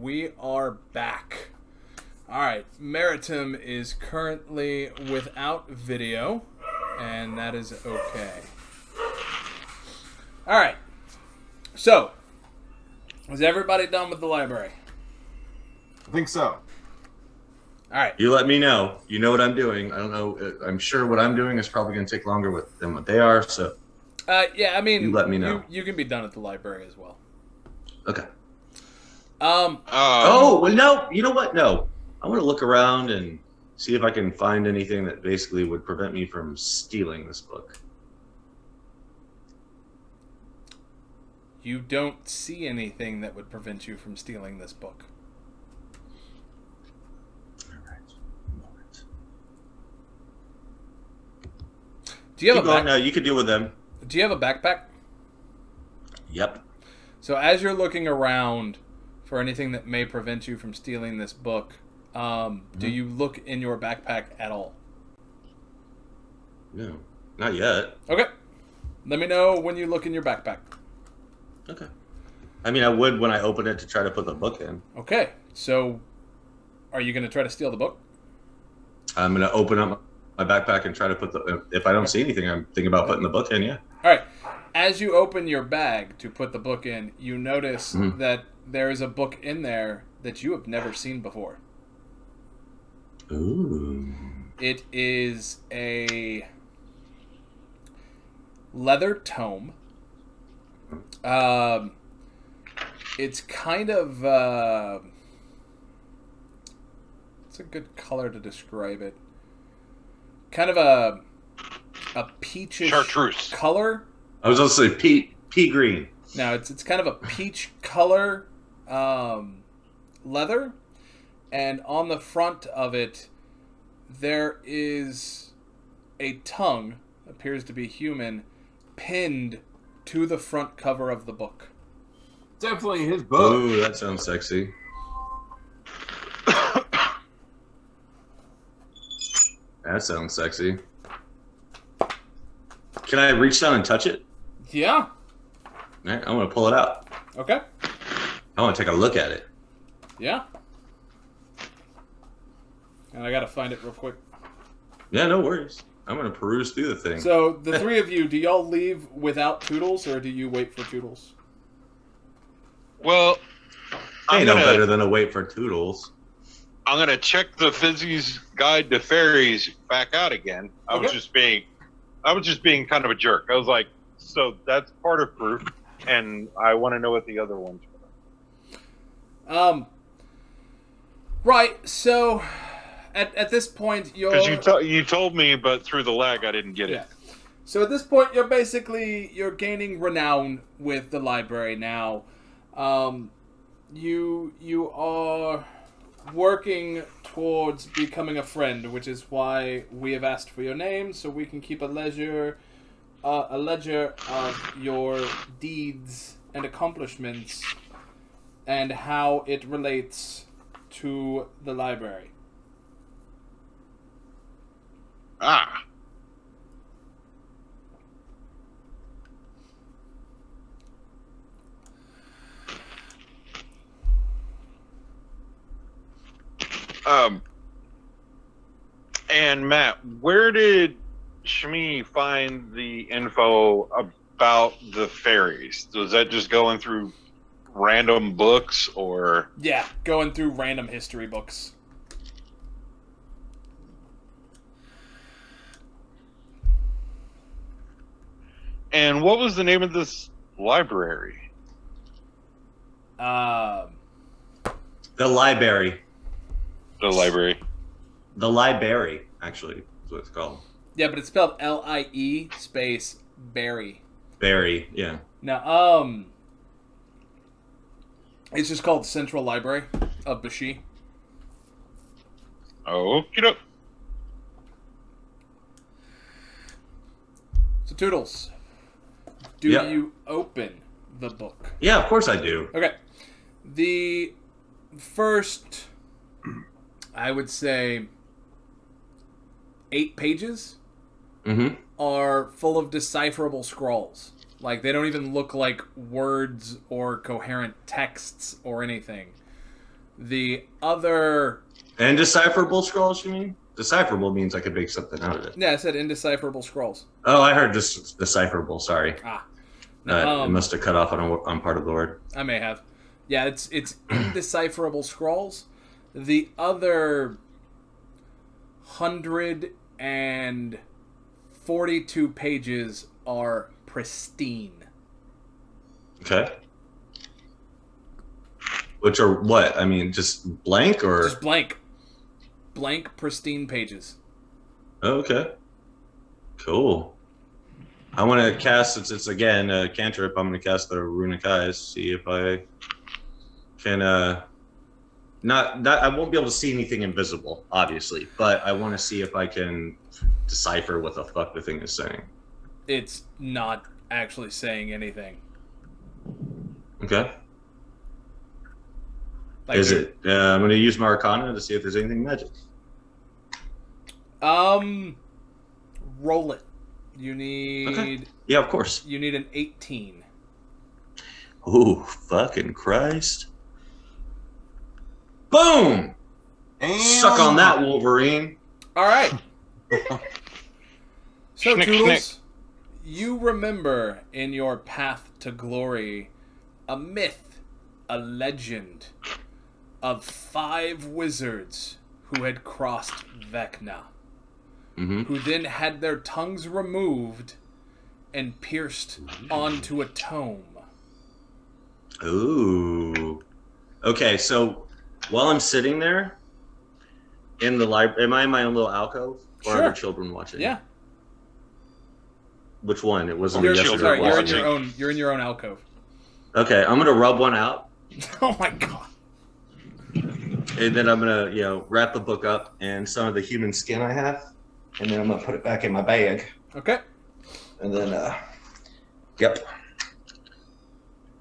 we are back. Alright, Meritim is currently without video, and that is okay. Alright, so, is everybody done with the library? I think so. Alright. You let me know. You know what I'm doing. I don't know. I'm sure what I'm doing is probably going to take longer than what they are, so... Yeah, I mean... You let me know. You can be done at the library as well. Okay. Oh, well, no. You know what? No. I want to look around and see if I can find anything that basically would prevent me from stealing this book. You don't see anything that would prevent you from stealing this book. All right. Moment. Do you have Keep going. No, you can deal with them. Do you have a backpack? Yep. So as you're looking around for anything that may prevent you from stealing this book, do you look in your backpack at all? No, not yet. Okay. Let me know when you look in your backpack. Okay. I mean, I would when I open it to try to put the book in. Okay. So, are you going to try to steal the book? I'm going to open up my backpack and try to put the... If I don't see anything, I'm thinking about putting the book in, yeah. All right. As you open your bag to put the book in, you notice that there is a book in there that you have never seen before. Ooh. It is a leather tome. It's kind of it's a good color to describe it. Kind of a peachish chartreuse color. I was going to say pea green. No, it's kind of a peach color leather, and on the front of it there is a tongue, appears to be human, pinned to the front cover of the book. Definitely his book. Ooh, that sounds sexy. That sounds sexy. Can I reach down and touch it? Yeah. All right, I'm going to pull it out. Okay. I want to take a look at it. Yeah. And I gotta find it real quick. Yeah, no worries. I'm going to peruse through the thing. So, the three of you, do y'all leave without Toodles, or do you wait for Toodles? Well, Ain't no better than to wait for Toodles. I'm gonna check the Fizzy's Guide to Fairies back out again. I was just being kind of a jerk. I was like, so that's part of proof, and I want to know what the other ones were. Right. So, at this point, because you told me, but through the lag, I didn't get it. So at this point, you're gaining renown with the library now. You are working towards becoming a friend, which is why we have asked for your name, so we can keep a ledger of your deeds and accomplishments and how it relates to the library. Ah. And Matt, where did Shmee find the info about the fairies? Was that just going through random books, or? Yeah, going through random history books. And what was the name of this library? The library. The library. The library, actually, is what it's called. Yeah, but it's spelled L-I-E space Berry. Berry, yeah. Now, it's just called Central Library of Beshee. Okie doke. So, Toodles, do you open the book? Yeah, of course I do. Okay. The first, I would say, 8 pages are full of decipherable scrawls. Like, they don't even look like words or coherent texts or anything. The other... Indecipherable scrolls, you mean? Decipherable means I could make something out of it. Yeah, I said indecipherable scrolls. Oh, I heard just decipherable, sorry. No, It must have cut off on part of the word. I may have. Yeah, it's indecipherable scrolls. The other 142 pages are pristine. Okay. Which are what? I mean, just blank or? Just blank. Blank, pristine pages. Okay. Cool. I want to cast, since it's again a cantrip, I'm going to cast the Runic Eyes, see if I can, I won't be able to see anything invisible, obviously, but I want to see if I can decipher what the fuck the thing is saying. It's not actually saying anything. Okay. Like Is it? I'm going to use my Arcana to see if there's anything magic. Roll it. You need... Okay. Yeah, of course. You need an 18. Ooh, fucking Christ. Boom! Damn. Suck on that, Wolverine. All right. So, Schnick, Toodles, you remember in your path to glory a myth, a legend of 5 wizards who had crossed Vecna, who then had their tongues removed and pierced onto a tome. Ooh. Okay, so while I'm sitting there in the library, am I in my own little alcove? Or are Sure. there children watching? Yeah. Which one? It wasn't You're, yesterday. sorry, you're in watching. your own. You're in your own alcove. Okay, I'm gonna rub one out, Oh my god. and then I'm gonna, wrap the book up and some of the human skin I have, and then I'm gonna put it back in my bag, Okay. and then, yep.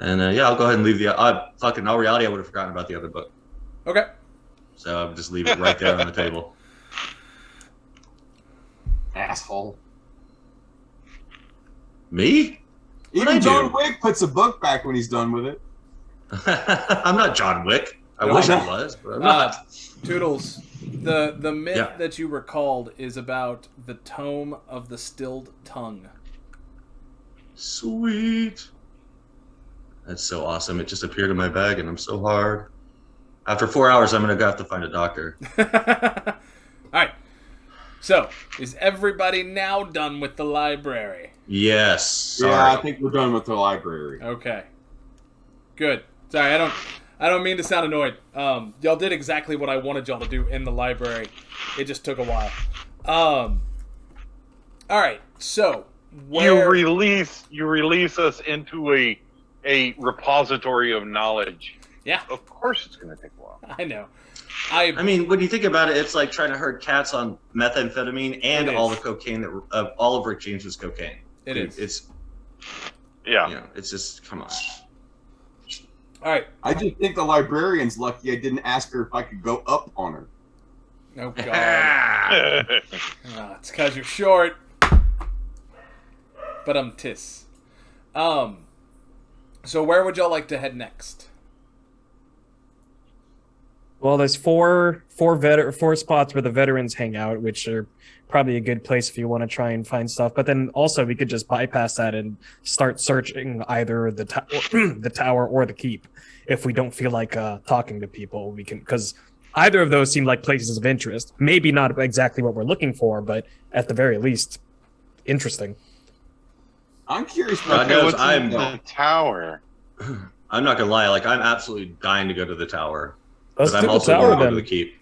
And I'll go ahead and leave the. In all reality, I would have forgotten about the other book, Okay. so I'll just leave it right there on the table. Asshole. Me? What'd I Even John do? Wick puts a book back when he's done with it. I'm not John Wick. I No, wish no. I was, but I'm not. Toodles, the myth Yeah. that you recalled is about the Tome of the Stilled Tongue. Sweet. That's so awesome. It just appeared in my bag, and I'm so hard. After 4 hours, I'm going to have to find a doctor. All right. So, is everybody now done with the library? Yes. Sorry. Yeah, I think we're done with the library. Okay. Good. Sorry, I don't mean to sound annoyed. Y'all did exactly what I wanted y'all to do in the library. It just took a while. All right. So, You release us into a repository of knowledge. Yeah, Of course, it's going to take a while. I know. I mean, when you think about it, it's like trying to herd cats on methamphetamine and It all is. the cocaine all of Rick James was cocaine. It Dude, is. It's Yeah. it's just come on. All right. I just think the librarian's lucky I didn't ask her if I could go up on her. Oh god. It's because you're short. But tis. So where would y'all like to head next? Well, there's four spots where the veterans hang out, which are probably a good place if you want to try and find stuff. But then also we could just bypass that and start searching either the the tower or the keep. If we don't feel like talking to people, we can, because either of those seem like places of interest. Maybe not exactly what we're looking for, but at the very least, interesting. I'm curious God about knows what's in I'm- the tower? I'm not gonna lie, like I'm absolutely dying to go to the tower. Let's But do I'm the also tower going to go to then. the keep.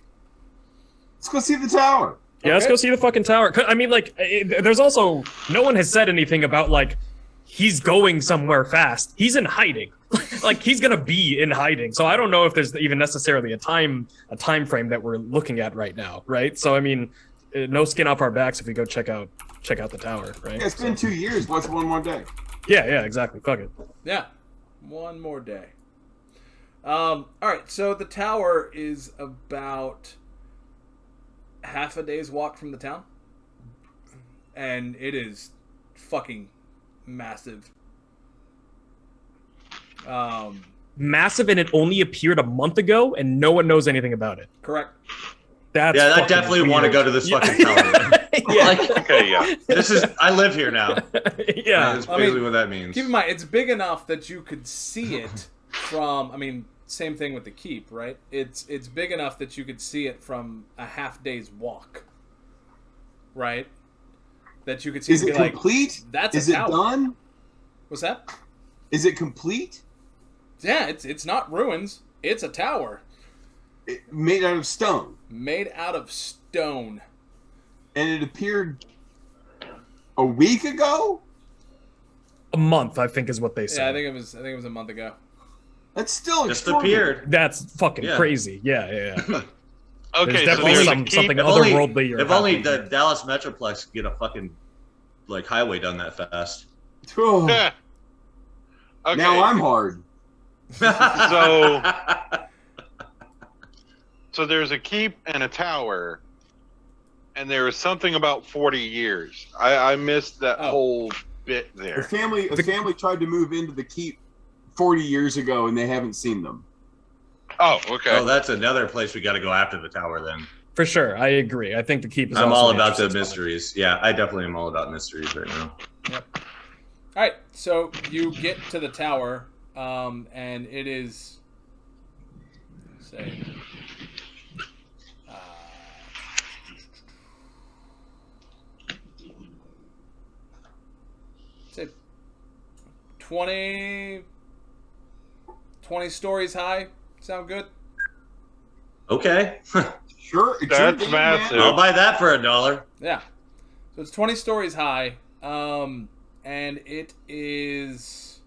Let's go see the tower. Yeah, let's Okay. go see the fucking tower. 'Cause, I mean, like, there's also no one has said anything about like he's going somewhere fast. He's in hiding. Like he's gonna be in hiding. So I don't know if there's even necessarily a time frame that we're looking at right now, right? So I mean, no skin off our backs if we go check out the tower, right? Yeah, it's been 2 years. What's one more day? Yeah, exactly. Fuck it. Yeah. One more day. All right, so the tower is about half a day's walk from the town. And it is fucking massive. massive, and it only appeared a month ago, and no one knows anything about it. Correct. That's I fucking definitely want to weird. go to this fucking tower. Yeah. Like, Okay, yeah. this is. I live here now. Yeah. That's I basically mean, what that means. Keep in mind, it's big enough that you could see it from. I mean, same thing with the keep, right? It's big enough that you could see it from a half day's walk, right? That you could see. Is and it be like, complete? That's a Is it tower. done? What's that? Is it complete? Yeah, it's not ruins. It's a tower Made out of stone. made out of stone. And it appeared a week ago? A month, I think, is what they Yeah, said. I think it was a month ago. That's still Just extraordinary. appeared. That's fucking Yeah. crazy. Yeah. Okay, There's so definitely there's a something keep. If only, otherworldly. or if only happening the here. Dallas Metroplex could get a fucking like highway done that fast. Oh, Yeah. Okay. Now I'm hard. So there's a keep and a tower, and there was something about 40 years. I missed that Oh. whole bit A there. family tried to move into the keep 40 years ago, and they haven't seen them. Oh, okay. Oh, that's another place we got to go after the tower. Then For sure, I agree. I think the keep is. I'm also all an about the interesting spot. mysteries. Yeah, I definitely am all about mysteries right now. All right, so you get to the tower, and it is. Say. Say 20 stories high. Sound good? Okay, Sure, it's That's your game, massive. I'll buy that for $1. Yeah. So it's 20 stories high, and it is.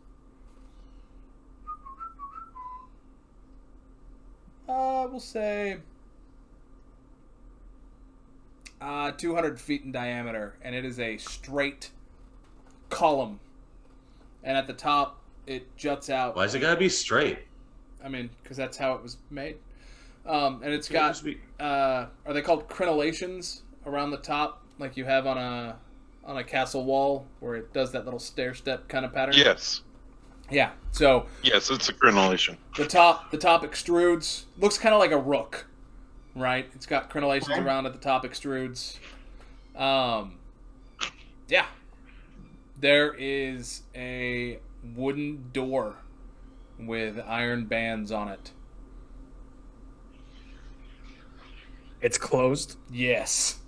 We'll say 200 feet in diameter, and it is a straight column. And at the top, it juts out. Why is it gotta be straight? I mean, because that's how it was made. And it's got. Just be- Are they called crenellations around the top, like you have on a castle wall, where it does that little stair step kind of pattern? Yes. Yeah. So Yes, it's a crenellation. the top extrudes. Looks kind of like a rook, right? It's got crenellations Okay. around at the top, extrudes. Yeah. There is a wooden door with iron bands on it. It's closed. Yes.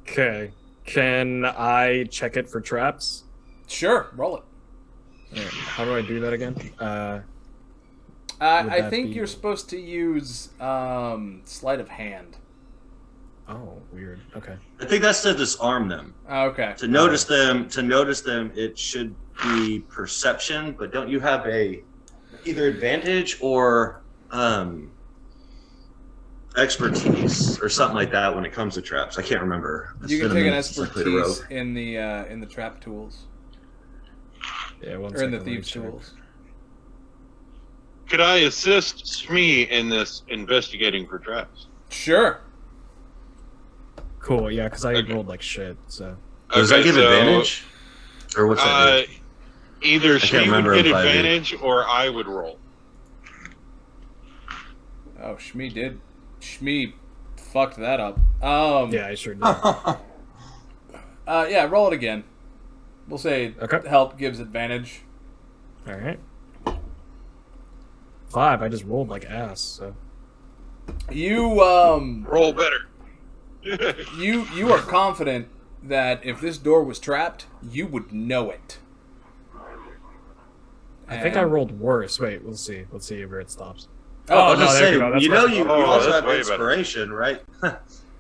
Okay. Can I check it for traps? Sure. Roll it. Alright, how do I do that again? I that think be- you're supposed to use sleight of hand. Oh, weird. Okay. I think that's to disarm them. Okay. To notice them, it should be perception. But don't you have a either advantage or expertise or something like that when it comes to traps? I can't remember. It's You can been a take an minute since I played a expertise rogue. in the trap tools Yeah, one or in the second, let me thieves check. tools. Could I assist Shmee in this investigating for traps? Sure. Cool, yeah, because I Okay. rolled like shit, so. Does that give advantage? Or what's that? do? Either can't Shmee remember would get if I did. advantage or I would roll. Oh, Shmee fucked that up. Yeah, I sure did. Yeah, roll it again. We'll say Okay. help gives advantage. Alright. 5, I just rolled like ass, so. You Roll better. you are confident that if this door was trapped, you would know it. I think I And- rolled worse. Wait, we'll see. Let's see where it stops. I was no, just there you saying, go. That's you know, what- you Oh, also that's have way better. inspiration, right?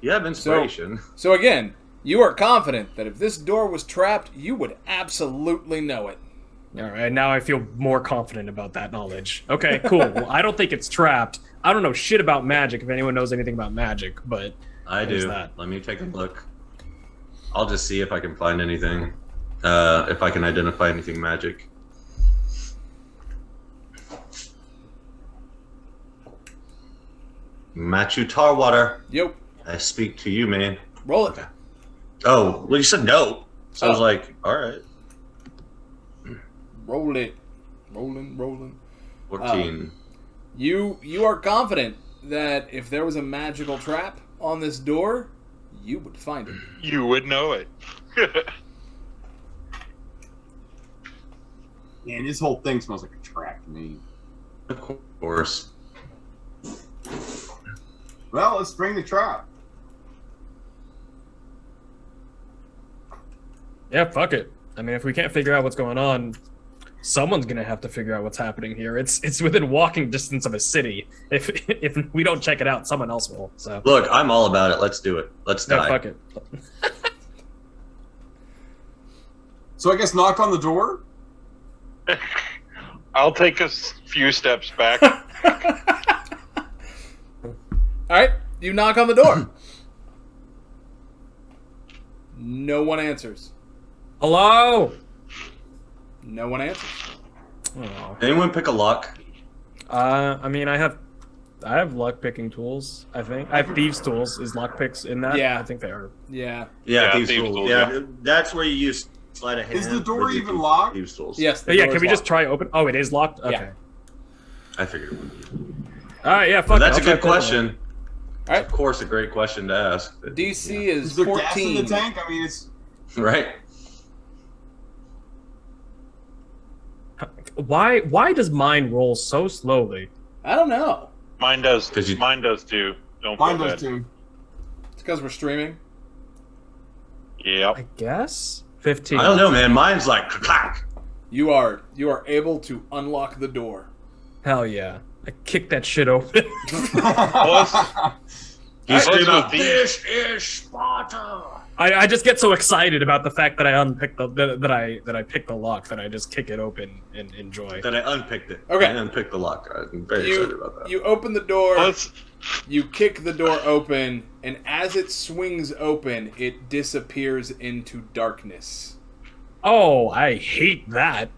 You have inspiration. So again, you are confident that if this door was trapped, you would absolutely know it. Alright, now I feel more confident about that knowledge. Okay, cool. Well, I don't think it's trapped. I don't know shit about magic, if anyone knows anything about magic, but I There's do. that. Let me take a look. I'll just see if I can find anything. If I can identify anything magic. Matthew Tarwater, Yep. I speak to you, man. Roll it. Oh, well, you said no. So I was Oh. like, all right. Roll it. Rolling. 14. You are confident that if there was a magical trap on this door, you would find it. You would know it. Man, this whole thing smells like a trap to me. Of course. Well, let's bring the trap. Yeah, fuck it. I mean, if we can't figure out what's going on, someone's gonna have to figure out what's happening here. It's within walking distance of a city. If we don't check it out, someone else will. So Look, I'm all about it. Let's do it. Let's yeah, die. fuck it. So I guess knock on the door? I'll take a few steps back. Alright, you knock on the door. No one answers. Hello. No one answers. Oh. Anyone pick a lock? I mean, I have luck picking tools. I think I have thieves' tools. Is lock picks in that? Yeah. I think they are. Yeah. Yeah, Yeah, thieves' thieves' tools. tools, Yeah, yeah. that's where you use sleight of hand. Is the door with your even locked? Thieves' tools. Yes. the But yeah, door can is we just locked. try open? Oh, it is locked. Okay. Yeah. I figured it would be. All right. Yeah. Well, Fuck. that's it. a I'll good try question. All right. Of course, a great question to ask. but, DC yeah. is Is there gas in the 14. tank? I mean, it's... Right? Why does mine roll so slowly? I don't know. Mine does. 'Cause you- Mine does too. Don't Mine feel does bad. too. It's because we're streaming. Yep. I guess 15. I don't know, man. Mine's like clack. You are able to unlock the door. Hell yeah! I kicked that shit open. Plus, You scream with out, these- "This is Sparta!" I just get so excited about the fact that I unpicked that I picked the lock that I just kick it open and enjoy. That I unpicked it. Okay. I unpicked the lock. I'm very excited about that. You open the door. plus, You kick the door open, and as it swings open, it disappears into darkness. Oh, I hate that.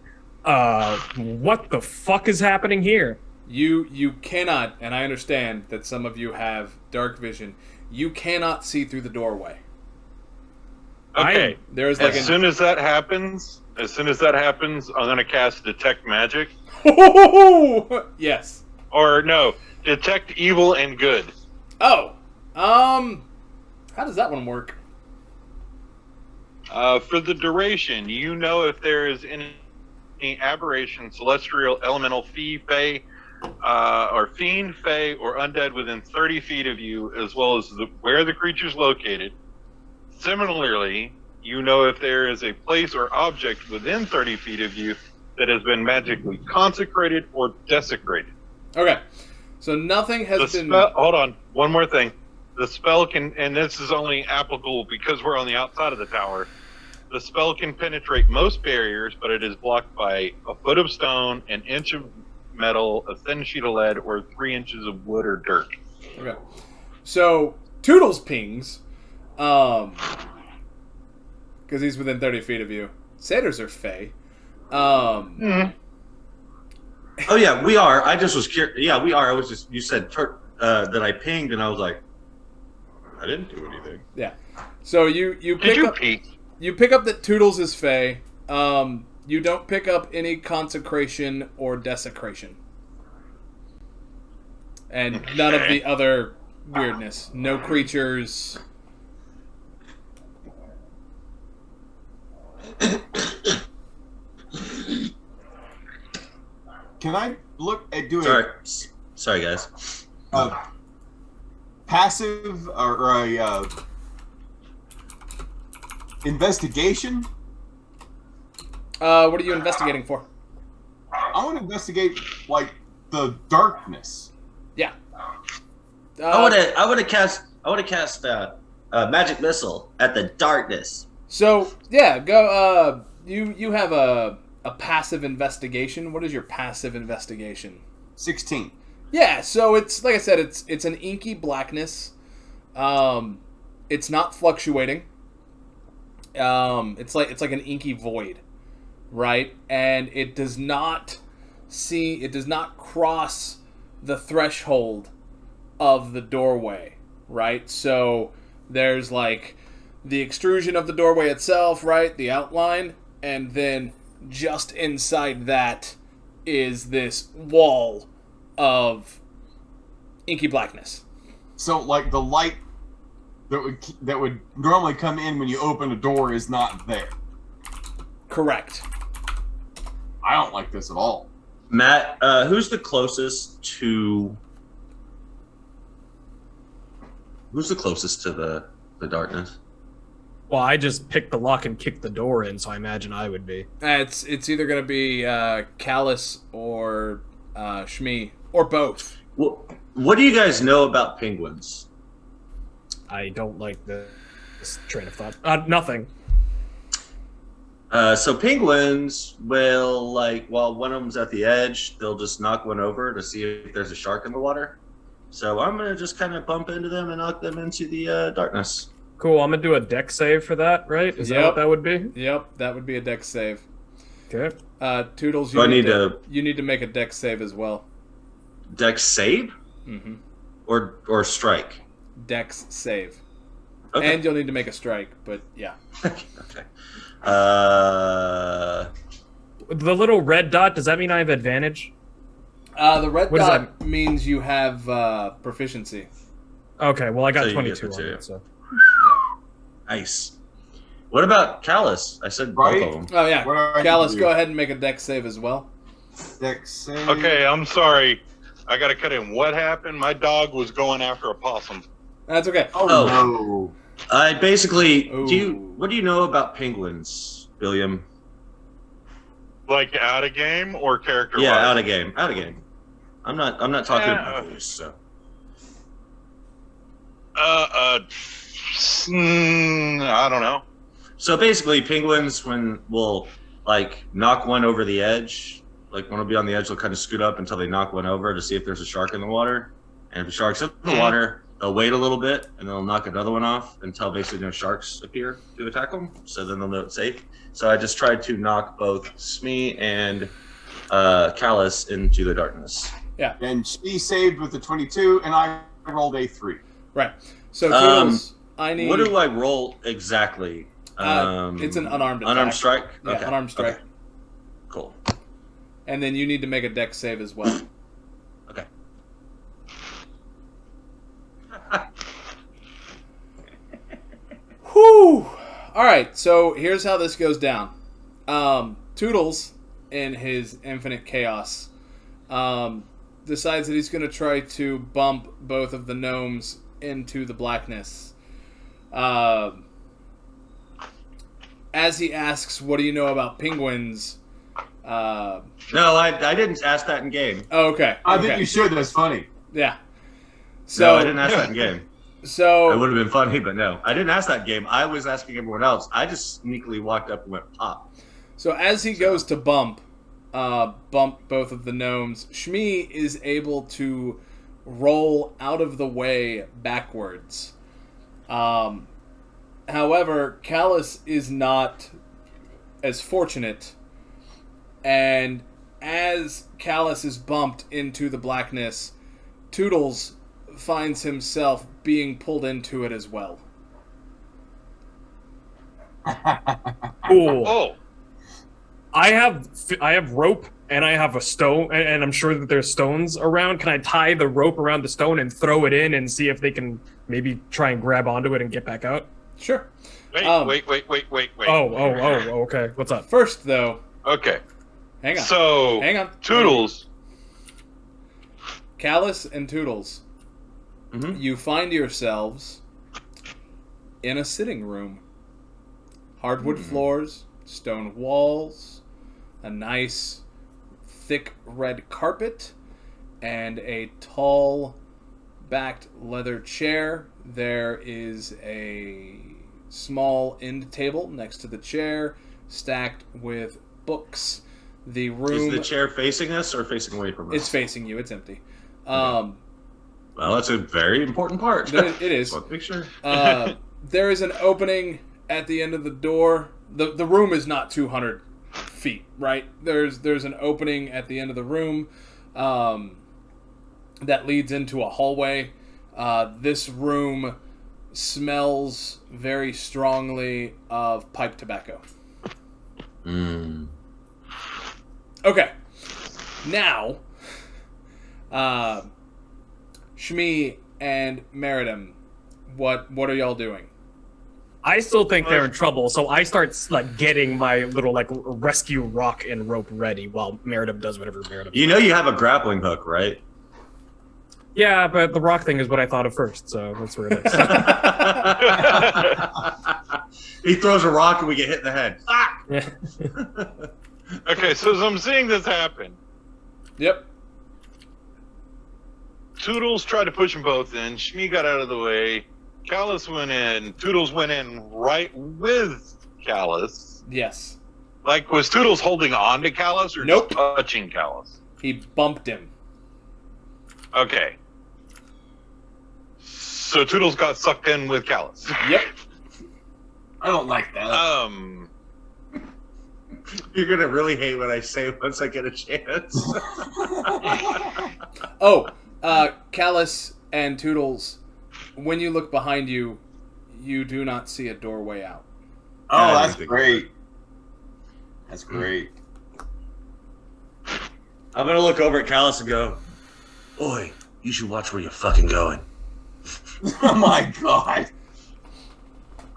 What the fuck is happening here? You cannot, and I understand that some of you have dark vision. You cannot see through the doorway. okay. There is like As soon as that happens, I'm gonna cast Detect Magic, yes. or no, Detect Evil and Good. Oh, how does that one work? For the duration, you know if there is any aberration, celestial, elemental, fey, or fiend, fey, or undead within 30 feet of you, as well as where the creature is located. Similarly, you know if there is a place or object within 30 feet of you that has been magically consecrated or desecrated. Okay, so nothing has been. Hold on, one more thing. The spell can, and this is only applicable because we're on the outside of the tower. The spell can penetrate most barriers, but it is blocked by a foot of stone, an inch of metal, a thin sheet of lead, or 3 inches of wood or dirt. Okay, so Toodles pings, because he's within 30 feet of you. Satyrs are fey. Oh yeah, we are. I just was curious. Yeah, we are. I was just. You said that I pinged, and I was like, I didn't do anything. Yeah. So you Did pick you up. peek? You pick up that Toodles is fey. You don't pick up any consecration or desecration. And none of the other weirdness. No creatures. Can I look at doing Sorry, guys. a passive or a investigation? What are you investigating for? I want to investigate like the darkness. Yeah. I want to cast magic missile at the darkness. So, yeah, go, you have a passive investigation. What is your passive investigation? 16. Yeah, so it's, like I said, it's an inky blackness. It's not fluctuating. It's like an inky void, right? And it does not cross the threshold of the doorway, right? So there's like the extrusion of the doorway itself, right? The outline, and then just inside that is this wall of inky blackness. So, like, the light that would normally come in when you open a door is not there. Correct. I don't like this at all. Matt, who's the closest to the darkness? Well, I just picked the lock and kicked the door in, so I imagine I would be. It's either going to be Callous or Shmee, or both. What do you guys know about penguins? I don't like this train of thought. Nothing. So penguins will, like, while one of them's at the edge, they'll just knock one over to see if there's a shark in the water. So I'm going to just kind of bump into them and knock them into the darkness. Cool, I'm going to do a deck save for that, right? Is that what that would be? Yep, that would be a dex save. Okay. Toodles, you need to make a dex save as well. Dex save? Mm-hmm. Or strike? Dex save. Okay. And you'll need to make a strike, but yeah. Okay. The little red dot, does that mean I have advantage? The red What does dot means you have proficiency. Okay, well I got So you 22 get on the it, so. Nice. What about Callous? I said both of them. Oh yeah, What do I Callous, do? go ahead and make a dex save as well. Dex save. Okay, I'm sorry. I got to cut in. What happened? My dog was going after a possum. That's okay. Oh, no. I basically Ooh. what do you know about penguins, William? Like out of game or character? Yeah, out of game. I'm not talking Yeah. about those, so. I don't know. So basically, penguins will like knock one over the edge. Like one will be on the edge, they'll kind of scoot up until they knock one over to see if there's a shark in the water. And if the shark's in the water, they'll wait a little bit and they'll knock another one off until basically no sharks appear to attack them. So then they'll know it's safe. So I just tried to knock both Shmee and Callous into the darkness. Yeah. And she saved with the 22, and I rolled a 3. Right. So Toodles, I need. What do I roll exactly? It's an unarmed attack. Unarmed strike? Yeah, Okay. unarmed strike. Okay. Cool. And then you need to make a dex save as well. Okay. Whew. All right, so here's how this goes down. Toodles, in his infinite chaos, decides that he's going to try to bump both of the gnomes into the blackness. As he asks, "What do you know about penguins?" No, I didn't ask that in game. Oh, okay. I okay. think you should. That's funny. Yeah. So No, I didn't ask that in game. So It would have been funny, but no. I didn't ask that in game. I was asking everyone else. I just sneakily walked up and went pop. So as he goes to bump both of the gnomes, Shmee is able to roll out of the way backwards. However, Callous is not as fortunate, and as Callous is bumped into the blackness, Toodles finds himself being pulled into it as well. Cool. Oh, I have rope and I have a stone, and I'm sure that there's stones around. Can I tie the rope around the stone and throw it in and see if they can maybe try and grab onto it and get back out? Sure. wait. Oh, okay. What's up? First, though, Okay. hang on. So, Hang on. Toodles. Callous and Toodles, Mm-hmm. you find yourselves in a sitting room. Hardwood floors, stone walls, a nice thick red carpet, and a tall backed leather chair. There is a small end table next to the chair, stacked with books. The room Is the chair facing us or facing away from us? it's facing you. It's empty. Well, that's a very important part. It is. Want to make sure. There is an opening at the end of the door. The room is not 200 feet, right? There's an opening at the end of the room that leads into a hallway. This room smells very strongly of pipe tobacco. Mm. Okay. Now, Shmee and Meritim, what are y'all doing? I still think they're in trouble, so I start like getting my little like rescue rock and rope ready while Meritim does whatever Meritim. You know you have a grappling hook, right? Yeah, but the rock thing is what I thought of first, so that's where it is. He throws a rock and we get hit in the head. Ah! Yeah. Okay, so as I'm seeing this happen, Yep. Toodles tried to push them both in. Shmee got out of the way. Callous went in. Toodles went in right with Callous. Yes. Like, was Toodles holding on to Callous or Nope. just touching Callous? He bumped him. Okay. So Toodles got sucked in with Callous. Yep. I don't like that. You're gonna really hate what I say once I get a chance. Oh, Callous and Toodles, when you look behind you, you do not see a doorway out. Oh, I that's think- great. That's great. I'm gonna look over at Callous and go, "Oi, you should watch where you're fucking going." Oh my god.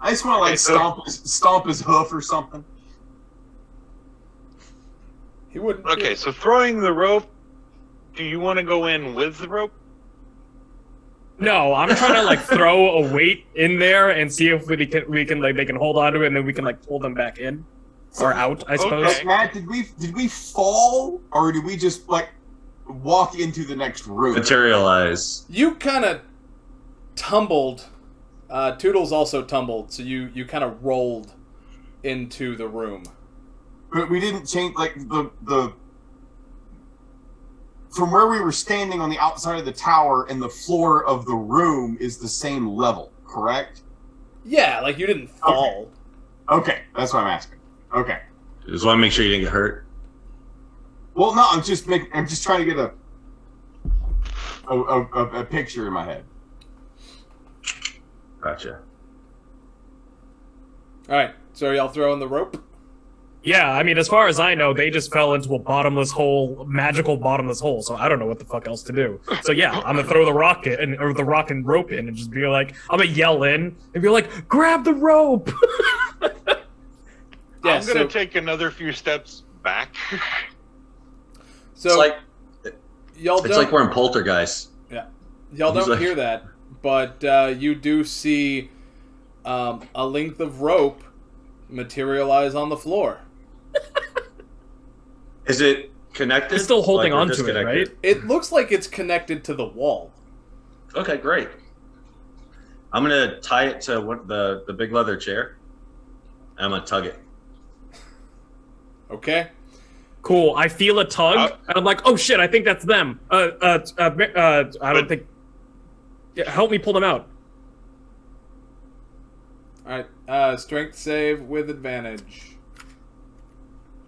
I just want to like Okay, so- stomp his hoof or something. He wouldn't. Okay, so throwing the rope, do you want to go in with the rope? No, I'm trying to like throw a weight in there and see if we can like they can hold on to it and then we can like pull them back in or out, I suppose. Okay. Matt, did we fall or did we just like walk into the next room? Materialize. You kind of tumbled. Toodles also tumbled, so you kind of rolled into the room. But we didn't change like the from where we were standing on the outside of the tower and the floor of the room is the same level, correct? Yeah, like you didn't fall. Okay, that's what I'm asking. Okay. Just want to make sure you didn't get hurt. Well, no, I'm just trying to get a picture in my head. Gotcha. All right, so are y'all throwing the rope? Yeah, I mean, as far as I know, they just fell into a bottomless hole, magical bottomless hole. So I don't know what the fuck else to do. So yeah, I'm gonna throw the rock in, or the rock and rope in, and just be like, I'm gonna yell in and be like, grab the rope. Yeah, I'm going to take another few steps back. So It's like y'all it's don't. like we're in Poltergeist. Y'all He's don't like- hear that, but you do see a length of rope materialize on the floor. Is it connected? It's still holding Like, or on to it, disconnected? right? It looks like it's connected to the wall. Okay, great. I'm gonna tie it to the big leather chair. And I'm gonna tug it. Okay. Cool. I feel a tug, and I'm like, oh shit, I think that's them. I don't think. Yeah, help me pull them out. All right. Strength save with advantage.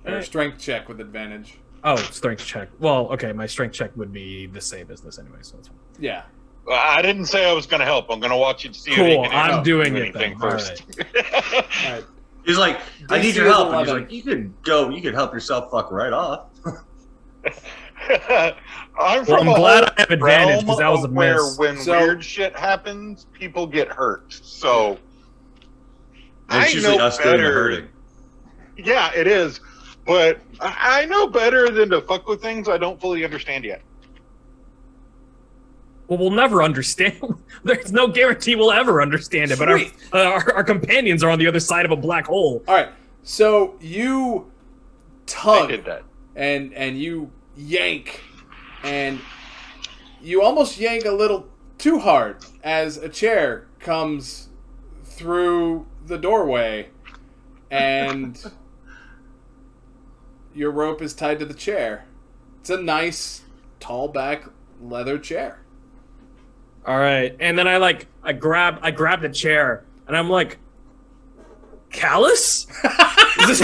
Or Alright. strength check with advantage. Oh, strength check. Well, okay, my strength check would be the same as this anyway, so that's fine. Yeah. I didn't say I was going to help. I'm going to watch you to see if Cool, you can I'm doing do it anything then. first. All right. He's like, I need DC your is help. And he's 11. like, you can go. You can help yourself. Fuck right off. I'm Well, from I'm a glad whole I have advantage, 'cause realm that was a of where mess. when So- weird shit happens, people get hurt. So And it's I usually know us doing the better. hurting. Yeah, it is. But I know better than to fuck with things I don't fully understand yet. Well, we'll never understand. There's no guarantee we'll ever understand it, but Sweet. our companions are on the other side of a black hole. All right. So you I tug did that. and you yank, and you almost yank a little too hard as a chair comes through the doorway, and your rope is tied to the chair. It's a nice, tall back leather chair. All right, and then I grab the chair, and I'm like, Callous? Is this-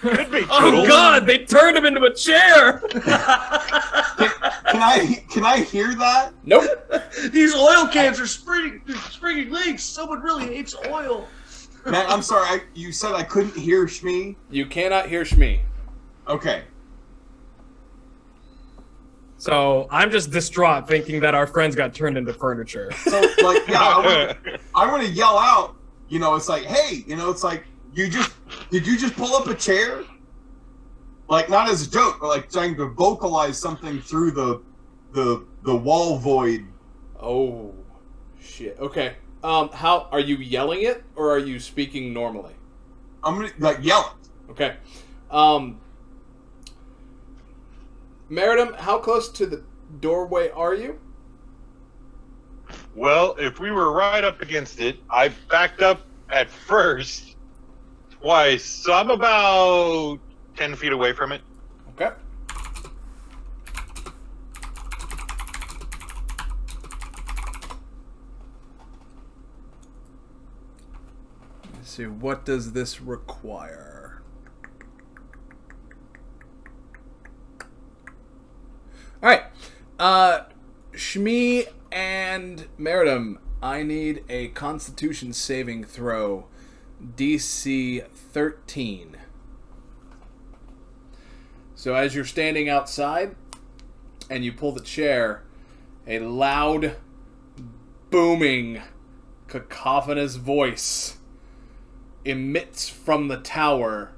Could be oh Toodles. God! They turned him into a chair. Can I hear that? Nope. These oil cans are springing leaks. Someone really hates oil. Matt, I'm sorry. You said I couldn't hear Shmee? You cannot hear Shmee. Okay. So I'm just distraught thinking that our friends got turned into furniture. So, like, yeah, I want to yell out. You know, it's like, hey, you know, it's like, did you just pull up a chair? Like, not as a joke, but like trying to vocalize something through the wall void. Oh, shit. Okay. How are you yelling it, or are you speaking normally? I'm gonna like yell it. Okay. Meritim, how close to the doorway are you? Well, if we were right up against it, I backed up at first twice, so I'm about 10 feet away from it. Okay. Let's see, what does this require? Alright. Shmee and Meritim, I need a Constitution saving throw. DC 13. So as you're standing outside and you pull the chair, a loud, booming, cacophonous voice emits from the tower,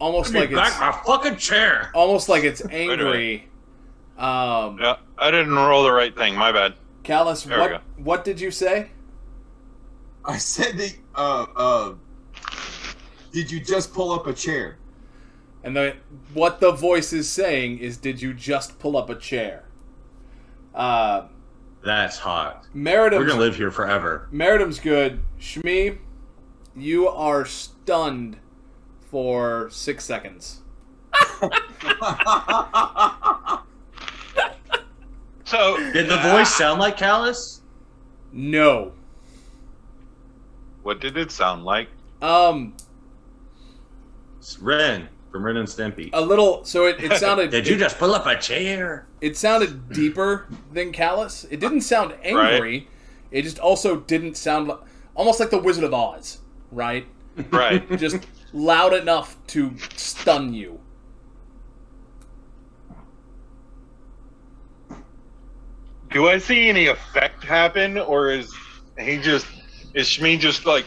almost like it's my fucking chair. almost like it's angry. Yeah, I didn't roll the right thing. My bad. Callous, There we go. what did you say? I said did you just pull up a chair? And what the voice is saying is, did you just pull up a chair? That's hot. Meritim's, We're gonna live here forever. Meritim's good. Shmee, you are stunned for 6 seconds. So Did the voice sound like Callous? No. what did it sound like? It's Ren from Ren and Stimpy. A little. So it sounded. Did you just pull up a chair? It sounded deeper than Callous. It didn't sound angry. Right. It just also didn't sound almost like the Wizard of Oz, right? Right. Just loud enough to stun you. Do I see any effect happen, or is Shmee just like,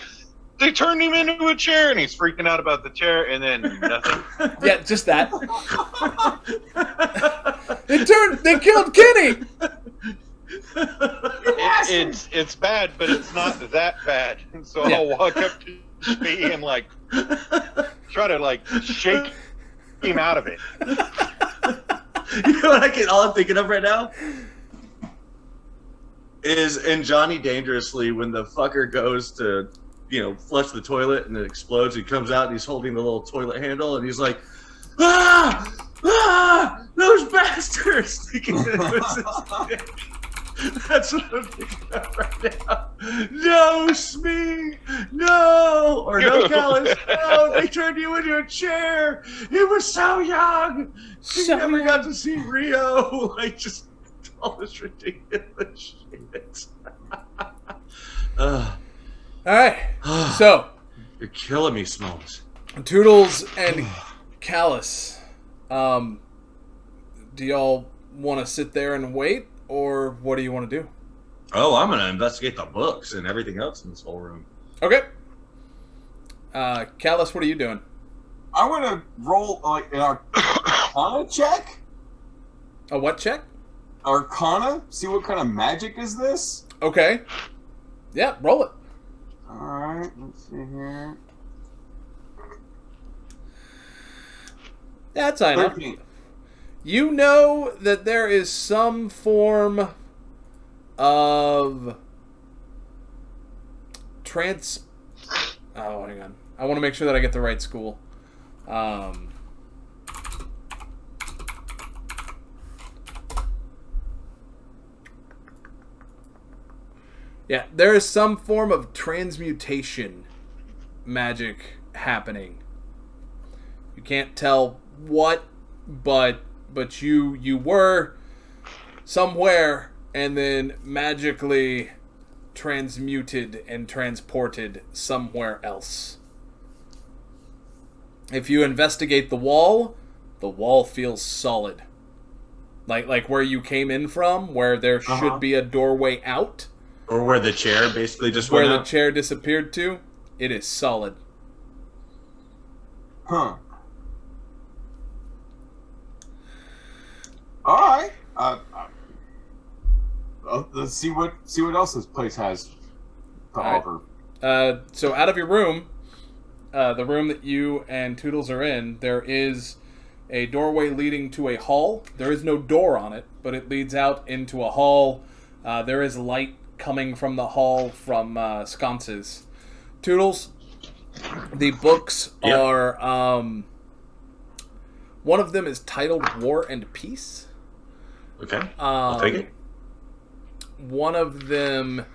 they turned him into a chair and he's freaking out about the chair and then nothing? Yeah, just that. They killed Kenny. It's bad, but it's not that bad. So Yeah. I'll walk up to Shmee and like try to like shake him out of it. You know what all I'm thinking of right now? Is in Johnny Dangerously when the fucker goes to, flush the toilet and it explodes. He comes out and he's holding the little toilet handle and he's like, those bastards! Thinking it was his dick. That's what I'm thinking of right now. No, Shmee! No! Or no, Callous! No, they turned you into a chair! He was so young! He So never young. got to see Rio! Like, just all this ridiculous shit. All right. So, You're killing me, Smokes. Toodles and Callous, do y'all want to sit there and wait, or what do you want to do? Oh, I'm gonna investigate the books and everything else in this whole room. Okay. Callous, what are you doing? I want to roll like an Arcana check. A what check? Arcana. See what kind of magic is this? Okay. Yeah, roll it. All right. Let's see here. That's enough. 13. You know that there is some form of Oh, hang on. I want to make sure that I get the right school. Yeah, there is some form of transmutation magic happening. You can't tell what, but you were somewhere and then magically transmuted and transported somewhere else. If you investigate the wall feels solid. Like where you came in from, where there should be a doorway out. Or where the chair basically just where went the out. chair disappeared to, it is solid. Huh. All right. Let's see what else this place has to offer. So out of your room, the room that you and Toodles are in, there is a doorway leading to a hall. There is no door on it, but it leads out into a hall. There is light coming from the hall from sconces. Toodles, the books are... one of them is titled War and Peace. Okay, I'll take it. One of them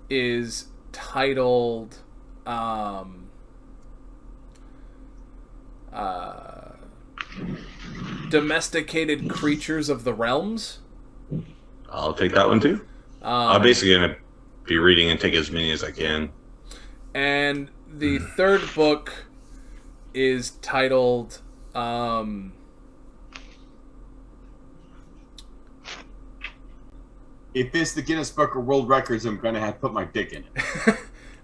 is titled Domesticated Creatures of the Realms. I'll take that one too. I'm basically going to be reading and take as many as I can. And the third book is titled If it's the Guinness Book of World Records, I'm going to have to put my dick in it.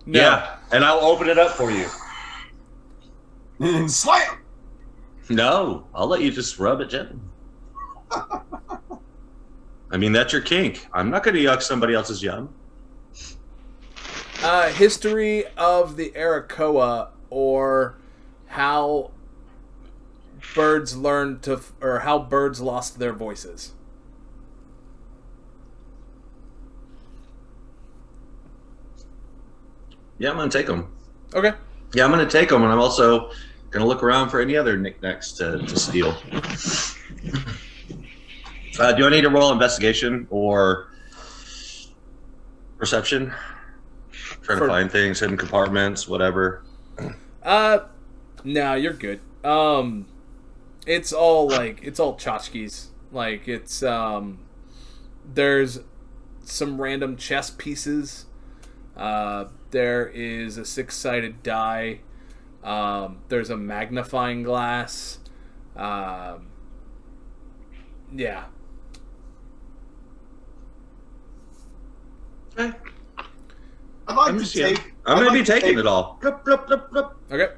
No. Yeah, and I'll open it up for you. And slam! No, I'll let you just rub it gently. I mean, that's your kink. I'm not going to yuck somebody else's yum. History of the Arakoa, or how birds learned to, or how birds lost their voices. Yeah, I'm going to take them. Okay. Yeah, I'm going to take them, and I'm also going to look around for any other knickknacks to steal. Do I need to roll investigation or perception? Trying to find things, hidden compartments, whatever. No, you're good. It's all tchotchkes. Like, it's, there's some random chess pieces. There is a 6-sided die. There's a magnifying glass. Yeah. Okay. I'm going to be taking it all. Okay.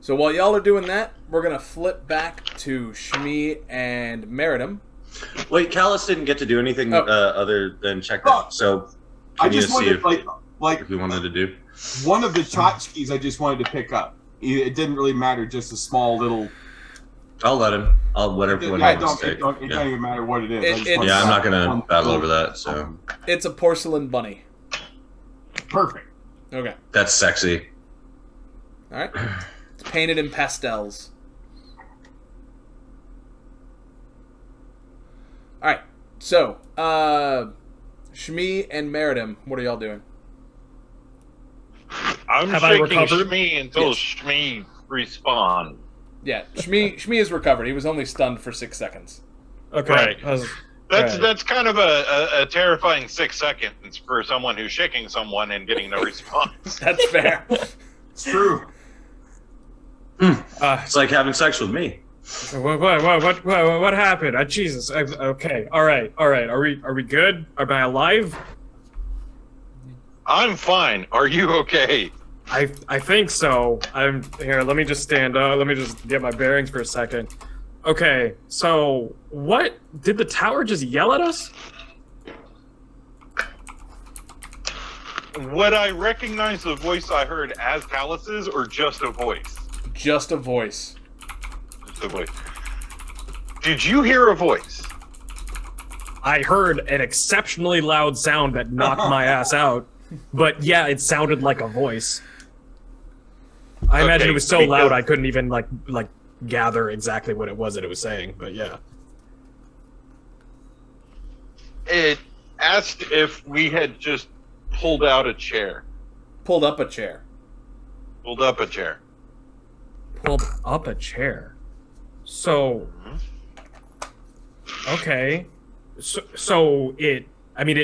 So while y'all are doing that, we're going to flip back to Shmee and Meritim. Wait, Callous didn't get to do anything other than check that. So I just wanted, if we wanted to do one of the tchotchkes I just wanted to pick up. It didn't really matter, just a small little... I'll let him. Whatever one he wants to take. It don't even matter what it is. I'm not going to battle over that. So it's a porcelain bunny. Perfect. Okay. That's sexy. All right. It's painted in pastels. All right. So, Shmee and Meritim, what are y'all doing? I'm shaking Shmee until Shmee respawn. Yeah, Shmee is recovered. He was only stunned for 6 seconds. Okay. Right. That's kind of a terrifying 6 seconds for someone who's shaking someone and getting no response. That's fair. It's true. It's like having sex with me. What happened? Jesus. Okay. All right. Are we good? Am I alive? I'm fine. Are you okay? I think so. I'm here. Let me just stand up. Let me just get my bearings for a second. Okay. So what did the tower just yell at us? Would I recognize the voice I heard as Callous's, or just a voice? Just a voice. Just a voice. Did you hear a voice? I heard an exceptionally loud sound that knocked my ass out. But yeah, it sounded like a voice. I imagine it was so loud I couldn't even like gather exactly what it was that it was saying. But yeah. It asked if we had just pulled out a chair. Pulled up a chair. Pulled up a chair. Pulled up a chair. So, okay. So it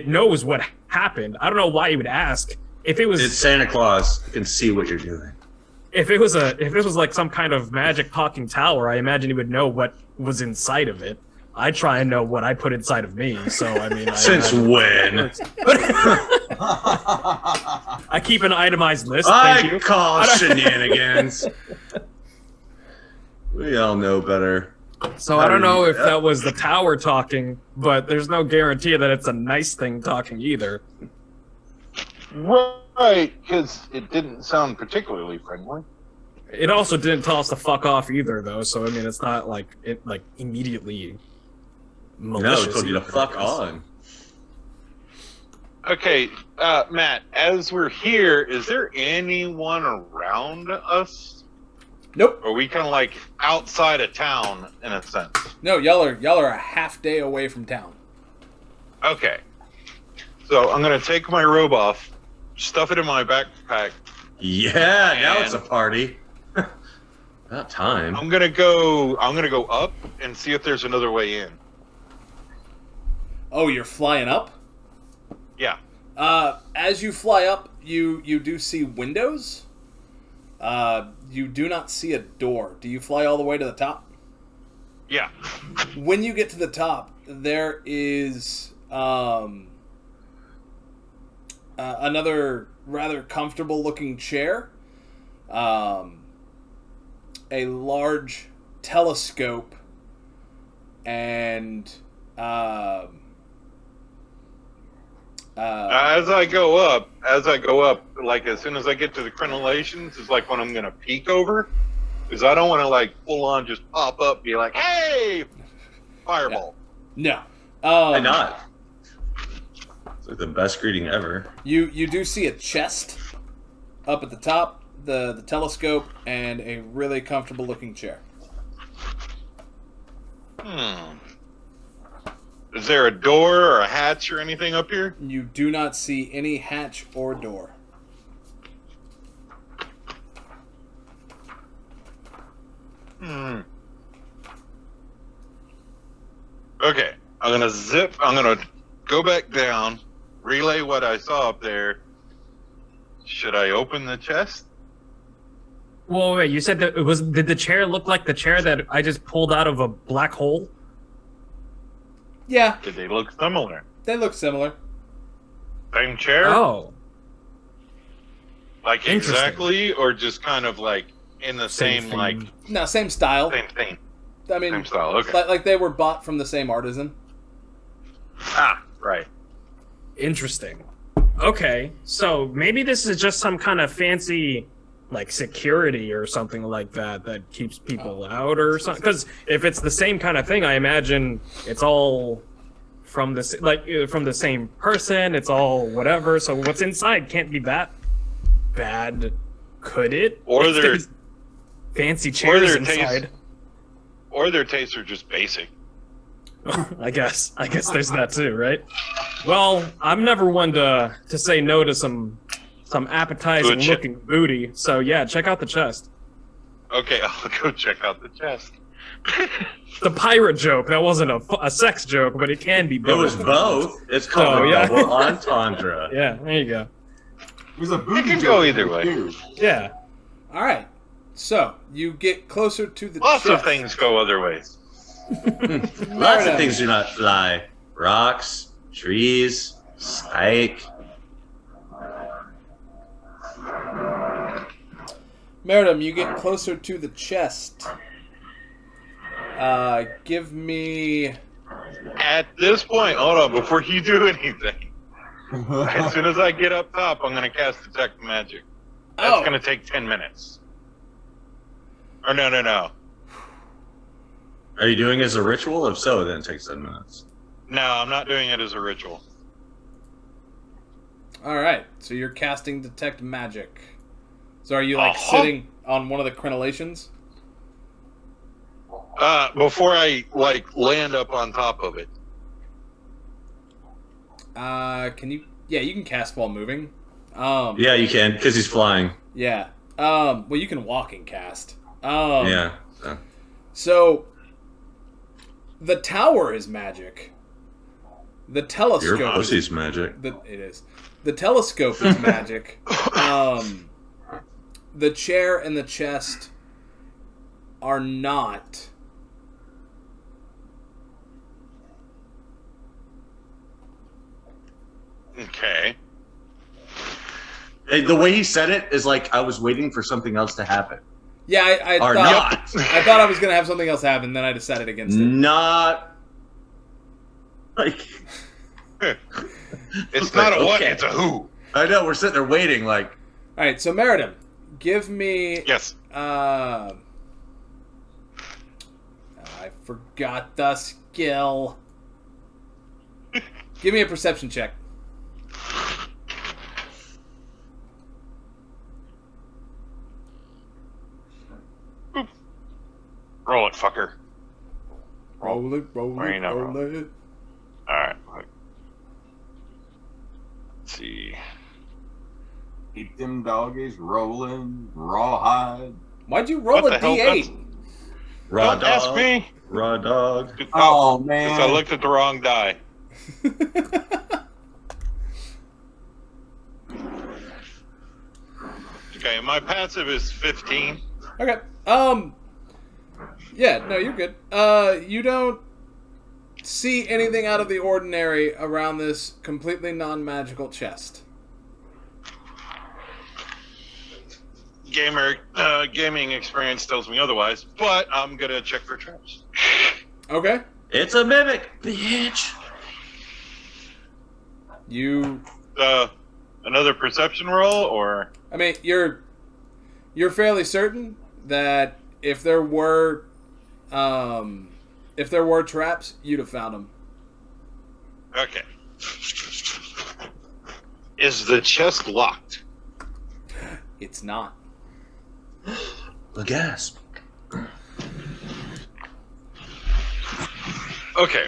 knows what happened. I don't know why you would ask. If it was, It's Santa Claus. You can see what you're doing. if it was like some kind of magic talking tower, I imagine he would know what was inside of it. I try and know what I put inside of me. So I mean, Since when? I keep an itemized list. Thank you. I call shenanigans. We all know better. So I don't know if that was the tower talking, but there's no guarantee that it's a nice thing talking either. Right, because it didn't sound particularly friendly. It also didn't tell us to fuck off either, though. So I mean, it's not like it immediately malicious. No, it told you to either, fuck I guess. on. Okay, Matt, as we're here, is there anyone around us? Nope. Or are we kind of like outside of town in a sense? No, y'all are a half day away from town. Okay. So I'm going to take my robe off, stuff it in my backpack. Yeah, now it's a party. About time. I'm gonna go up and see if there's another way in. Oh, you're flying up? Yeah. As you fly up, you do see windows. You do not see a door. Do you fly all the way to the top? Yeah. When you get to the top, there is another rather comfortable looking chair, a large telescope, and As I go up, like as soon as I get to the crenellations, is like when I'm gonna peek over, because I don't want to like full on just pop up, be like, "Hey, fireball!" no. Why not? It's like the best greeting ever. You do see a chest up at the top, the telescope, and a really comfortable looking chair. Is there a door or a hatch or anything up here? You do not see any hatch or door. Okay, I'm gonna go back down, relay what I saw up there. Should I open the chest? Well, wait, you said that did the chair look like the chair that I just pulled out of a black hole? Yeah, Did they look similar? they look similar. Same chair? Oh, Like interesting. exactly, or just kind of like in the same thing. like No, same style. same thing, I mean, same style. Okay. like they were bought from the same artisan. Right. Interesting. Okay, so maybe this is just some kind of fancy, like, security or something like that that keeps people out or something. Because if it's the same kind of thing, I imagine it's all from from the same person. It's all whatever. So what's inside can't be that bad, could it? Or If they're- there's fancy chairs their inside. Or their tastes are just basic. I guess there's that too, right? Well, I'm never one to say no to some appetizing Good looking booty. So yeah, check out the chest. Okay, I'll go check out the chest. The pirate joke, that wasn't a sex joke, but it can be It both. was both. It's called Oh, yeah. double entendre. Yeah, there you go. There's a booty can joke go in either there, way. too. Yeah. All right, so you get closer to the Lots chest. of things go other ways. Lots of things do not fly. Rocks, trees, spike. Meritim, you get closer to the chest. Give me. At this point, hold on, before you do anything, as soon as I get up top, I'm going to cast Detect Magic. That's going to take 10 minutes. Or no. Are you doing it as a ritual? If so, then it takes 10 minutes. No, I'm not doing it as a ritual. All right, so you're casting Detect Magic. So are you like Uh-huh. sitting on one of the crenellations? Before I, like, land up on top of it. Can you? Yeah, you can cast while moving. Yeah, you can, because he's flying. Yeah. Well, you can walk and cast. Yeah. So the tower is magic. The telescope. Your pussy's magic. It is. The telescope is magic. The chair and the chest are not. Okay. Hey, the way he said it is like I was waiting for something else to happen. Yeah, I Or thought not. I thought I was gonna have something else happen, then I decided against it. Not like It's not a what, Okay. it's a who. I know, we're sitting there waiting like All right, so Meritim, give me. Yes. I forgot the skill. Give me a perception check. Roll it, fucker. Roll it, roll Or it, you not roll roll. it. Alright. Let's see. Keep them doggies rolling, rawhide. Why'd you roll What a the hell? D8? raw Don't dog. ask me. Raw dog. Oh, Because man. I looked at the wrong die. Okay, my passive is 15. Okay. Yeah, no, you're good. You don't see anything out of the ordinary around this completely non-magical chest. Gaming experience tells me otherwise, but I'm gonna check for traps. Okay. It's a mimic, bitch. You Another perception roll, or I mean, you're fairly certain that if there were traps, you'd have found them. okay. Is the chest locked? It's not. The gasp. Okay.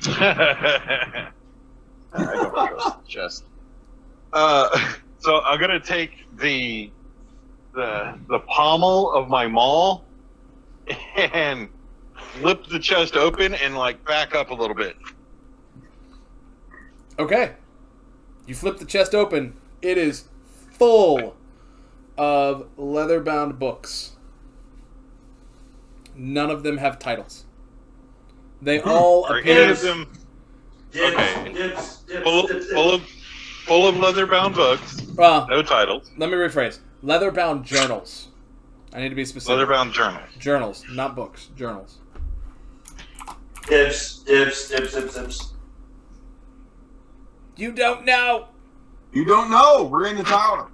I don't trust the chest. So I'm gonna take the pommel of my maul and flip the chest open and like back up a little bit. Okay. You flip the chest open. It is full of leather-bound books. None of them have titles. They all Are appear. any of them okay? Full of leather-bound books, Well, no titles. let me rephrase. Leather-bound journals. I need to be specific. Leather-bound journals. Journals, not books. Journals. Dips. You don't know. You don't know. We're in the tower.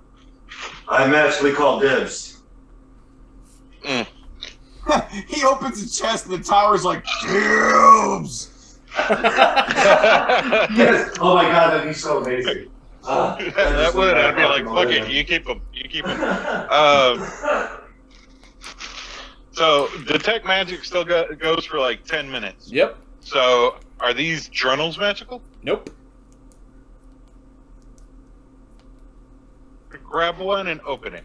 I magically call dibs. He opens the chest and the tower's like, dibs! Yes. Oh my god, that'd be so amazing. That would. I'd be like, fuck it. You keep them. You keep them. So detect magic still goes for like 10 minutes. Yep. So are these journals magical? Nope. Grab one and open it.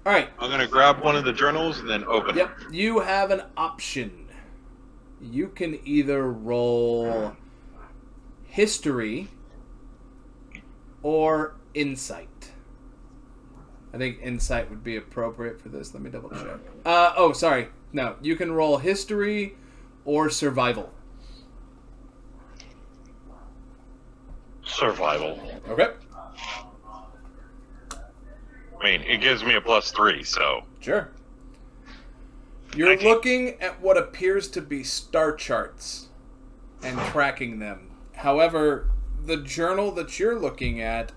All right. I'm gonna grab one of the journals and then open Yep. You have an option. You can either roll history or insight. I think insight would be appropriate for this. Let me double check. Oh, sorry. No, you can roll history or survival. it. Survival. Okay. I mean, it gives me a +3, so. Sure. You're looking at what appears to be star charts and tracking them. However, the journal that you're looking at,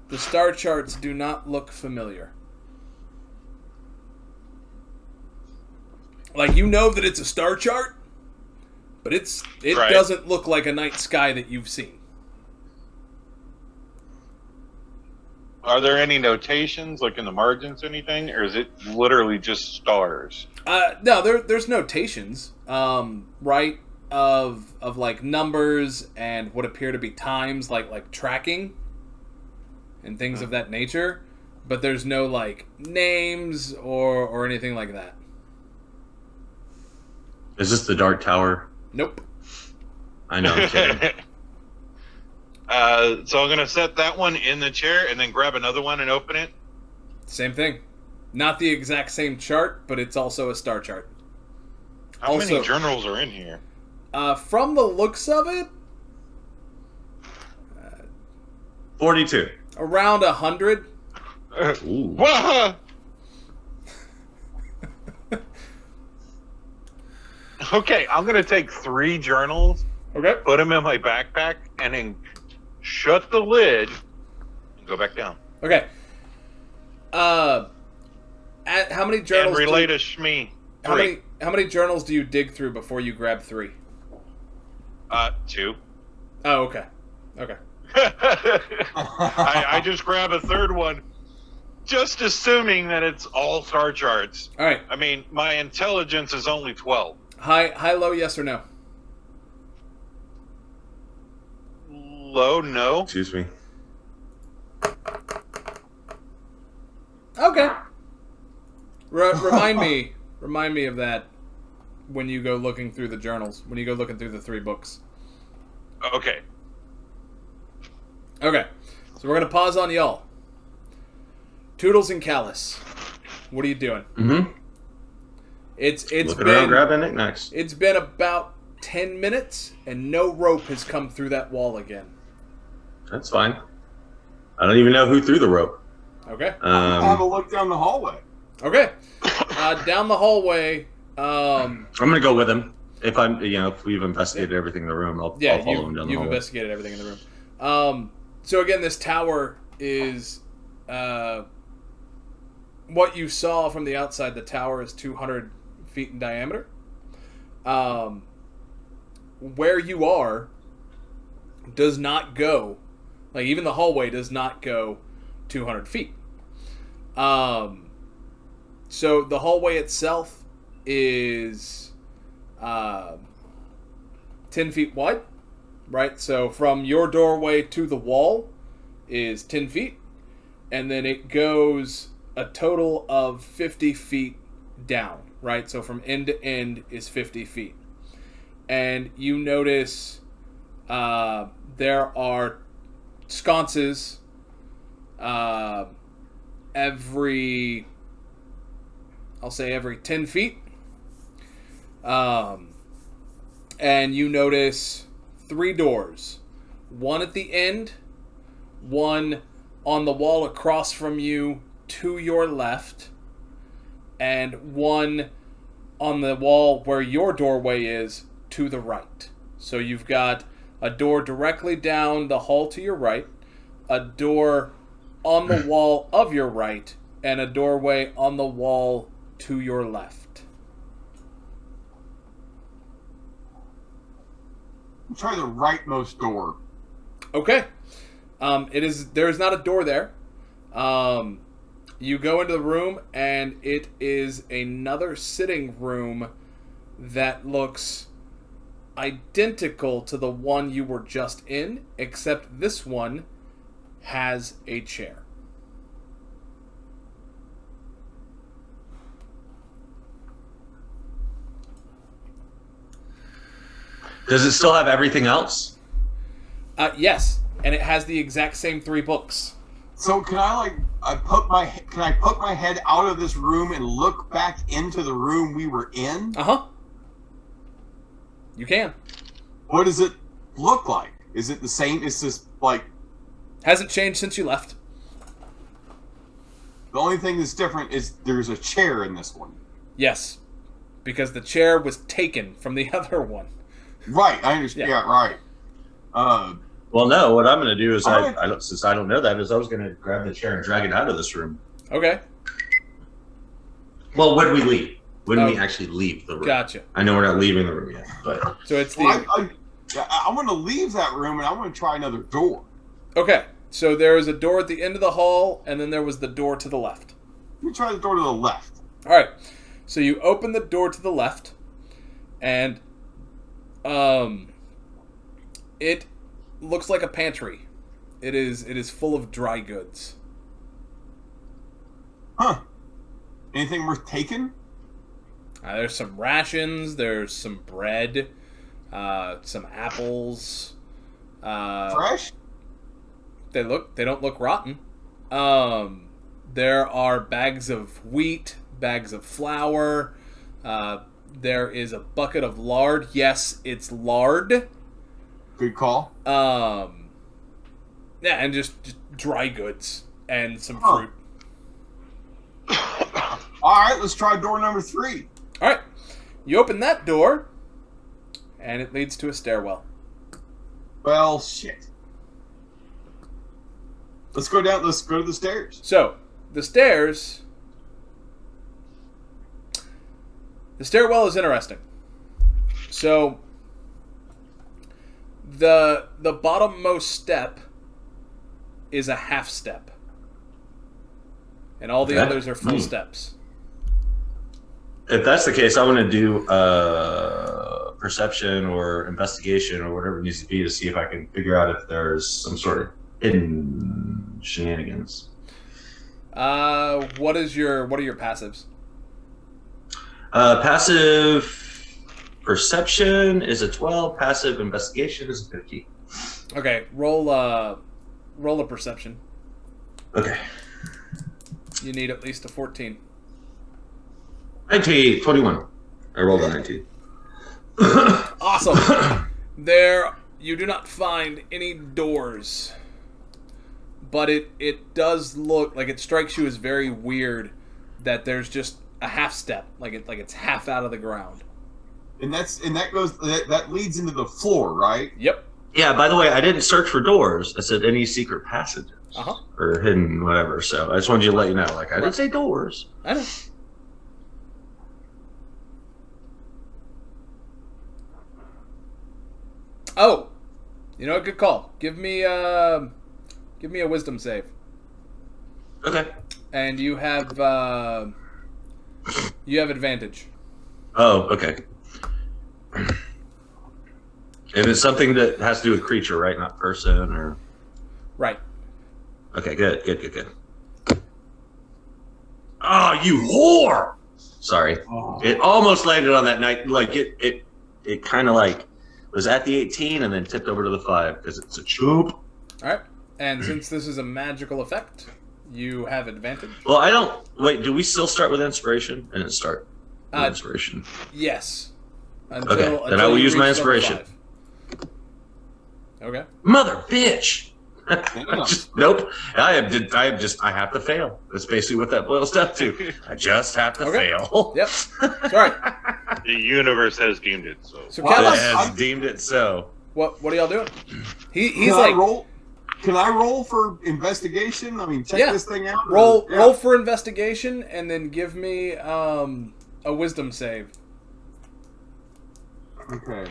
the star charts do not look familiar. Like, you know that it's a star chart, but it Right. doesn't look like a night sky that you've seen. Are there any notations, like in the margins, anything, or is it literally just stars? No, there's notations, right, of like numbers and what appear to be times, like tracking and things of that nature. but there's no like names or anything like that. Is this the Dark Tower? Nope. I know, I'm kidding. So I'm gonna set that one in the chair and then grab another one and open it. Same thing. Not the exact same chart, but it's also a star chart. How many journals are in here? From the looks of it, 42. around 100. Ooh. Okay, I'm gonna take 3 journals, Okay. put them in my backpack, and then shut the lid and go back down. Okay. How many journals? And relay to Shmee. How many journals do you dig through before you grab 3? 2. Oh, okay. Okay. I just grab a third one, just assuming that it's all star charts. All right. I mean, my intelligence is only 12. High, low, yes or no? Low, no. Excuse me. Okay. Remind me of that when you go looking through the journals. When you go looking through the 3 books. Okay. Okay. So we're gonna pause on y'all. Toodles and Callous, what are you doing? Mm-hmm. It's Looking around, grabbing knickknacks. It's been about 10 minutes, and no rope has come through that wall again. That's fine. I don't even know who threw the rope. Okay. Have a look down the hallway. Okay. Down the hallway. I'm gonna go with him. If we've investigated everything in the room, I'll follow him down the you've hallway. investigated everything in the room. So again, this tower is what you saw from the outside. The tower is 200 feet in diameter. Where you are does not go, like even the hallway does not go 200 feet. So the hallway itself is 10 feet wide, right? So from your doorway to the wall is 10 feet, and then it goes a total of 50 feet down, right? So from end to end is 50 feet. And you notice there are sconces every 10 feet. And you notice 3 doors. One at the end, one on the wall across from you to your left, and one on the wall where your doorway is to the right. So you've got a door directly down the hall to your right, a door on the wall of your right, and a doorway on the wall to your left. Try the rightmost door. Okay. There is not a door there. You go into the room, and it is another sitting room that looks identical to the one you were just in, except this one has a chair. Does it still have everything else? Yes, and it has the exact same 3 books. So can I put my head out of this room and look back into the room we were in? You can. What does it look like? Is it the same? Is this like... Hasn't changed since you left. The only thing that's different is there's a chair in this one. Yes, because the chair was taken from the other one. Right, I understand. Yeah, right. Well, no. What I'm going to do is, since I don't know that, is I was going to grab the chair and drag it out of this room. Okay. Well, when we leave, when we actually leave the room. Gotcha. I know we're not leaving the room yet, but so it's the. I want to leave that room and I want to try another door. Okay, so there is a door at the end of the hall, and then there was the door to the left. Let me try the door to the left. All right, so you open the door to the left, and it looks like a pantry. It is full of dry goods. Huh. Anything worth taking? There's some rations. There's some bread. Some apples. Fresh? They don't look rotten. There are bags of wheat, bags of flour. There is a bucket of lard. Yes, it's lard. Good call. Yeah, and just dry goods and some fruit. All right, let's try door number 3. All right, you open that door, and it leads to a stairwell. Well, shit. Let's go down. Let's go to the stairs. So the stairwell is interesting. So the bottommost step is a half step, and all the others are full steps. If that's the case, I want to do perception or investigation or whatever it needs to be to see if I can figure out if there's some sort of hidden shenanigans. What are your passives? Passive perception is a 12. Passive investigation is a 15. Okay, roll a perception. Okay. You need at least a 14. 19, 21. I rolled a 19. Awesome. There, you do not find any doors, but it does look like it strikes you as very weird that there's just a half step, like it's half out of the ground. And that leads into the floor, right? Yep. Yeah, by the way, I didn't search for doors. I said any secret passages or hidden whatever. So I just wanted you to let you know. Like, I didn't say doors. I know. Oh, you know what? Good call. Give me a wisdom save. Okay. And you have advantage. Oh, okay. And it's something that has to do with creature, right? Not person or... Right. Okay, good. Oh, you whore! Sorry. Oh. It almost landed on that night. Like, it kind of like was at the 18 and then tipped over to the 5 because it's a choop. All right. And since this is a magical effect, you have advantage. Well, I don't... Wait, do we still start with inspiration? I didn't start with inspiration. Yes. Okay, then I will use my inspiration. Okay. Mother bitch! Nope. I have to fail. That's basically what that boils down to. I just have to fail. Yep. Sorry. The universe has deemed it so. So It Callous, has deemed it so. what are y'all doing? He's Can like, I roll for investigation? I mean, check this thing out. roll for investigation, and then give me a wisdom save. Okay.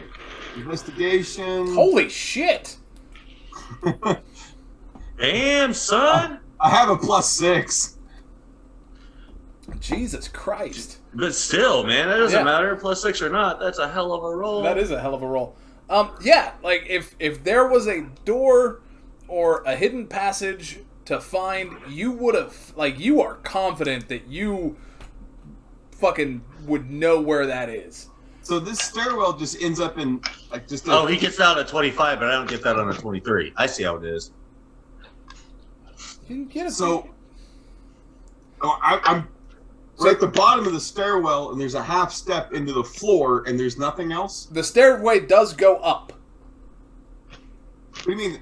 Investigation. Holy shit! Damn, son! I have a +6. Jesus Christ! But still, man, that doesn't matter, +6 or not. That's a hell of a roll. That is a hell of a roll. Yeah, like if there was a door or a hidden passage to find, you would have, like, you are confident that you fucking would know where that is. So this stairwell just ends up in like just. Oh, he gets out at 25, but I don't get that on a 23. I see how it is. You can get it. So. I'm we're at the bottom of the stairwell, and there's a half step into the floor, and there's nothing else. The stairway does go up. What do you mean?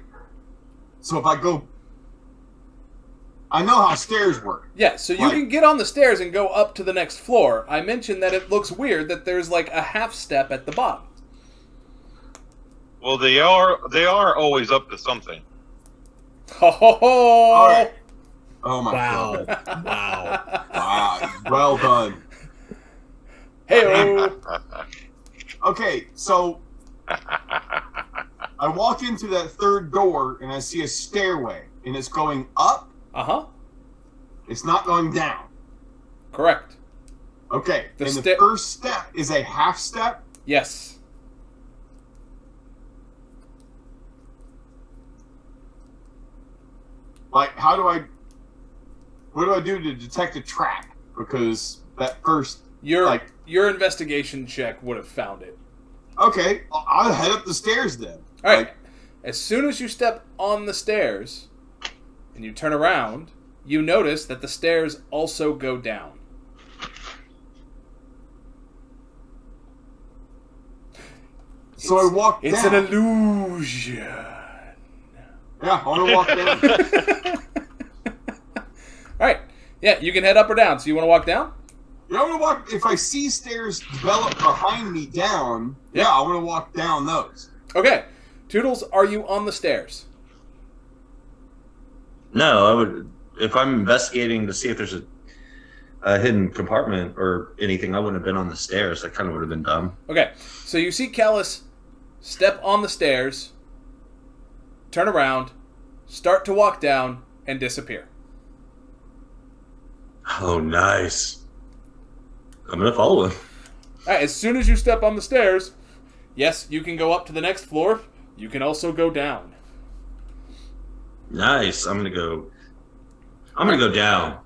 So if I go, I know how stairs work. Yeah, so you can get on the stairs and go up to the next floor. I mentioned that it looks weird that there's like a half step at the bottom. Well, they are always up to something. Ho ho ho! All right. Oh my Wow. god! Wow. Well done. Hey. Okay, so I walk into that third door and I see a stairway, and it's going up. It's not going down. Correct. Okay, the first step is a half step. Yes. Like, how do I? what do I do to detect a trap? Because that first, Your investigation check would have found it. Okay, I'll head up the stairs then. All right. As soon as you step on the stairs and you turn around, you notice that the stairs also go down. So I walk down. It's an illusion. Yeah, I want to walk down. All right. Yeah, you can head up or down. So you want to walk down? Yeah, I'm gonna walk. If I see stairs develop behind me down, yeah, I want to walk down those. Okay. Toodles, are you on the stairs? No, I would. If I'm investigating to see if there's a hidden compartment or anything, I wouldn't have been on the stairs. That kind of would have been dumb. Okay. So you see Callous step on the stairs, turn around, start to walk down, and disappear. Oh, nice. I'm gonna follow him. All right, as soon as you step on the stairs, yes, you can go up to the next floor. You can also go down. Nice. I'm gonna go down.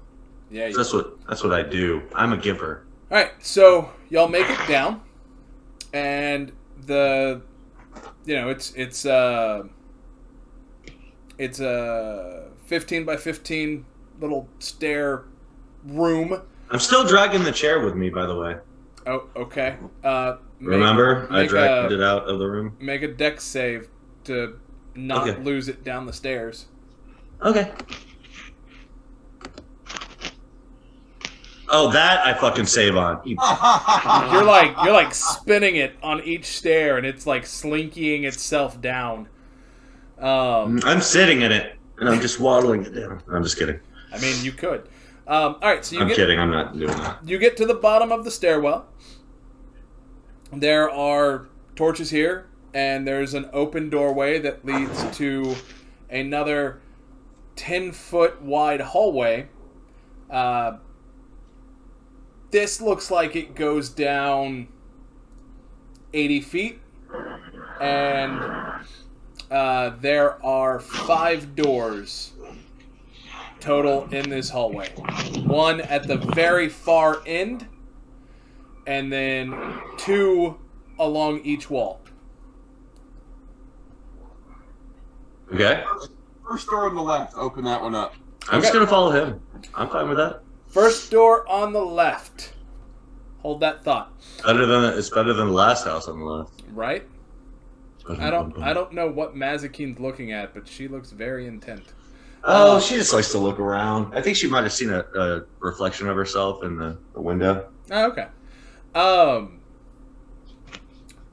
Yeah. That's what I do. I'm a giver. All right, so y'all make it down, and it's a 15 by 15 little stair room. I'm still dragging the chair with me, by the way. Oh, okay. Remember? I dragged it out of the room. Make a dex save to not lose it down the stairs. Okay. Oh, that I fucking save on. You're like spinning it on each stair, and it's like slinkying itself down. I'm sitting in it, and I'm just waddling it down. I'm just kidding. I mean, you could. All right, so I'm kidding. I'm not doing that. You get to the bottom of the stairwell. There are torches here, and there's an open doorway that leads to another 10-foot wide hallway. This looks like it goes down 80 feet, and there are 5 doors total in this hallway. One at the very far end, and then 2 along each wall. Okay. First door on the left. Open that one up. I'm just gonna follow him. I'm fine with that. First door on the left. Hold that thought. It's better than the last house on the left. Right? I don't know what Mazakine's looking at, but she looks very intent. Oh, she just likes to look around. I think she might have seen a reflection of herself in the window. Oh, okay.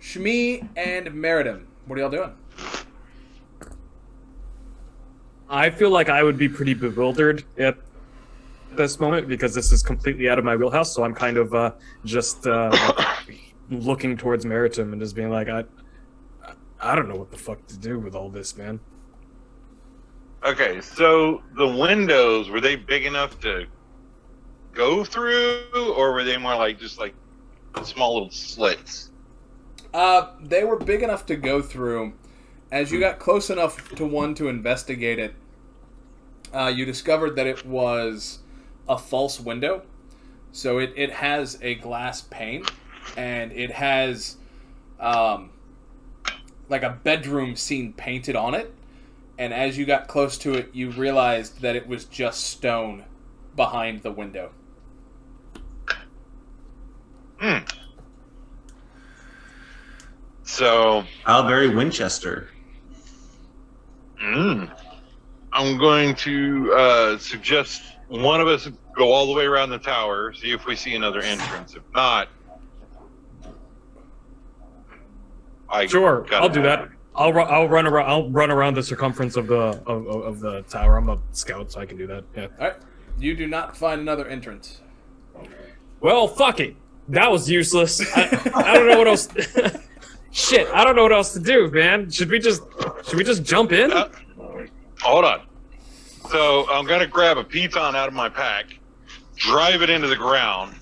Shmee and Meritim, what are y'all doing? I feel like I would be pretty bewildered at this moment because this is completely out of my wheelhouse. So I'm kind of just looking towards Meritim and just being like, I don't know what the fuck to do with all this, man. Okay, so the windows, were they big enough to go through, or were they more like just like small little slits? They were big enough to go through. As you got close enough to one to investigate it, you discovered that it was a false window. So it has a glass pane, and it has like a bedroom scene painted on it. And as you got close to it, you realized that it was just stone behind the window. So Albury Winchester. I'm going to suggest one of us go all the way around the tower, see if we see another entrance. If not, Sure, I'll do that. I'll run around the circumference of the tower. I'm a scout, so I can do that. Yeah. All right. You do not find another entrance. Well, fuck it. That was useless. I don't know what else. Shit, I don't know what else to do, man. Should we just jump in? Hold on. So I'm gonna grab a piton out of my pack, drive it into the ground,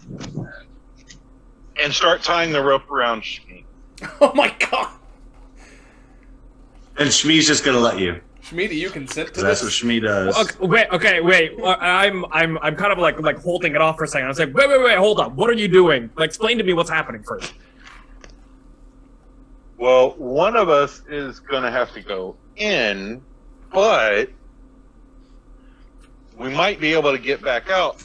and start tying the rope around Shmee. Oh my god! And Shmee's just gonna let you. Shmee, do you consent to That's this? what Shmee does. Wait. I'm kind of like holding it off for a second. I was like, wait, hold on. What are you doing? Like, explain to me what's happening first. Well, one of us is going to have to go in, but we might be able to get back out